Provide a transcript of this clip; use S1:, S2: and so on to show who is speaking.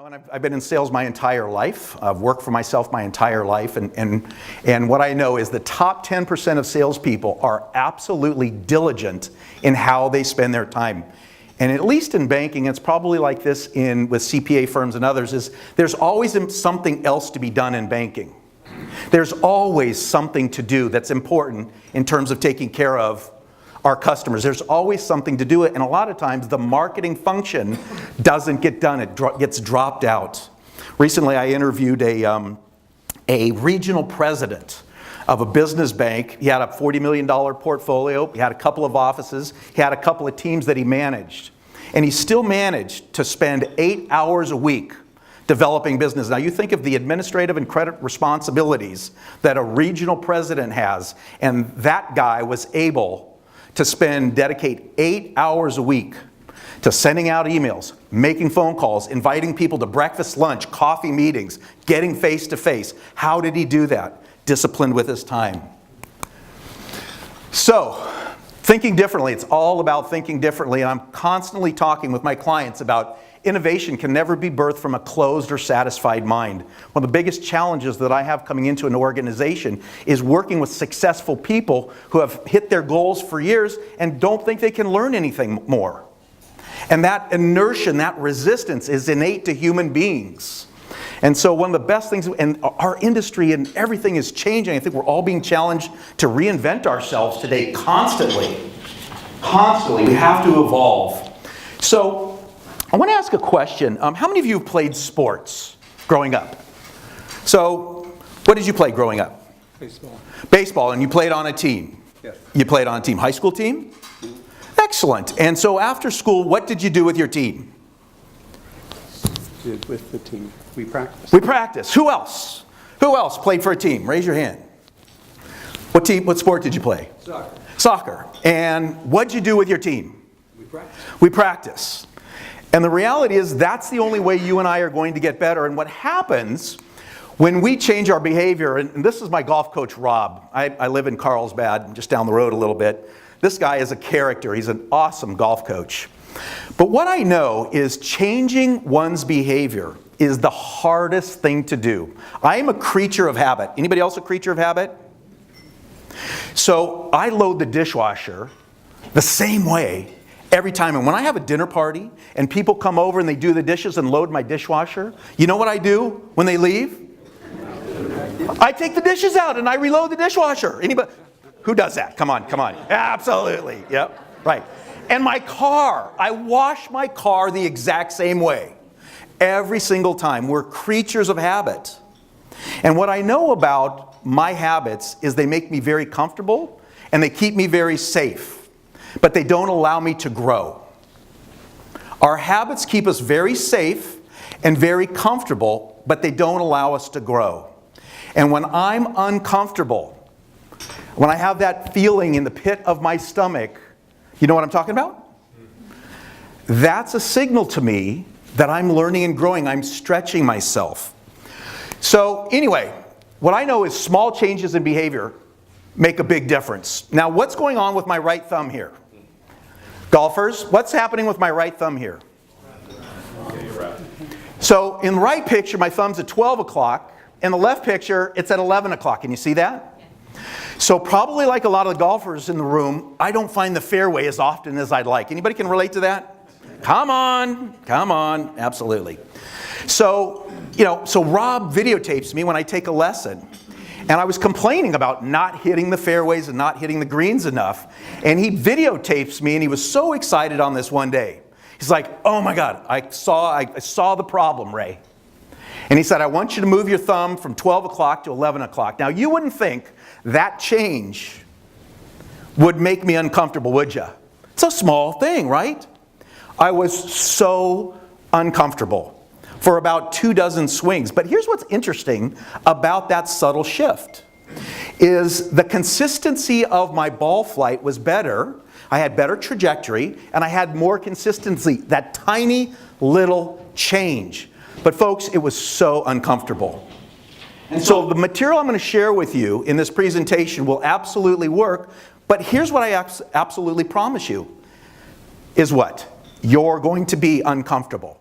S1: And I've been in sales my entire life. I've worked for myself my entire life, and what I know is the top 10% of salespeople are absolutely diligent in how they spend their time. And at least in banking, it's probably like this with CPA firms and others, is there's always something else to be done in banking. There's always something to do that's important in terms of taking care of our customers. There's always something to do it, and a lot of times the marketing function doesn't get done. It gets dropped out. Recently I interviewed a regional president of a business bank. He had a $40 million portfolio. He had a couple of offices. He had a couple of teams that he managed. And he still managed to spend 8 hours a week developing business. Now you think of the administrative and credit responsibilities that a regional president has, and that guy was able to dedicate 8 hours a week to sending out emails, making phone calls, inviting people to breakfast, lunch, coffee meetings, getting face to face. How did he do that? Disciplined with his time. So, thinking differently, it's all about thinking differently, and I'm constantly talking with my clients about innovation can never be birthed from a closed or satisfied mind. One of the biggest challenges that I have coming into an organization is working with successful people who have hit their goals for years and don't think they can learn anything more. And that inertia, that resistance is innate to human beings. And so one of the best things, and our industry and everything is changing. I think we're all being challenged to reinvent ourselves today constantly. Constantly, we have to evolve. So, I want to ask a question. How many of you have played sports growing up? So, what did you play growing up?
S2: Baseball.
S1: Baseball, and you played on a team?
S2: Yes.
S1: You played on a team. High school team? Mm-hmm. Excellent. And so after school, what did you do with your team?
S2: With the team. We practiced.
S1: We practiced. Who else? Who else played for a team? Raise your hand. What team? What sport did you play?
S2: Soccer.
S1: Soccer. And what did you do with your team?
S2: We practiced.
S1: We practice. And the reality is that's the only way you and I are going to get better. And what happens when we change our behavior, and this is my golf coach, Rob. I live in Carlsbad, just down the road a little bit. This guy is a character. He's an awesome golf coach. But what I know is changing one's behavior is the hardest thing to do. I am a creature of habit. Anybody else a creature of habit? So I load the dishwasher the same way every time. And when I have a dinner party and people come over and they do the dishes and load my dishwasher, you know what I do when they leave? I take the dishes out and I reload the dishwasher. Anybody? Who does that? Come on, come on. Absolutely. Yep. Right. And my car, I wash my car the exact same way. Every single time. We're creatures of habit. And what I know about my habits is they make me very comfortable and they keep me very safe. But they don't allow me to grow. Our habits keep us very safe and very comfortable, but they don't allow us to grow. And when I'm uncomfortable, when I have that feeling in the pit of my stomach, you know what I'm talking about? That's a signal to me that I'm learning and growing. I'm stretching myself. So anyway, what I know is small changes in behavior make a big difference. Now, what's going on with my right thumb here? Golfers, what's happening with my right thumb here? So in the right picture, my thumb's at 12 o'clock. In the left picture, it's at 11 o'clock. Can you see that? So probably like a lot of the golfers in the room, I don't find the fairway as often as I'd like. Anybody can relate to that? Come on, absolutely. So, so Rob videotapes me when I take a lesson. And I was complaining about not hitting the fairways and not hitting the greens enough. And he videotapes me, and he was so excited on this one day. He's like, oh my God, I saw the problem, Ray. And he said, I want you to move your thumb from 12 o'clock to 11 o'clock. Now, you wouldn't think that change would make me uncomfortable, would you? It's a small thing, right? I was so uncomfortable for about 24 swings. But here's what's interesting about that subtle shift is the consistency of my ball flight was better. I had better trajectory and I had more consistency, that tiny little change. But folks, it was so uncomfortable. And so the material I'm going to share with you in this presentation will absolutely work, but here's what I absolutely promise you is what? You're going to be uncomfortable.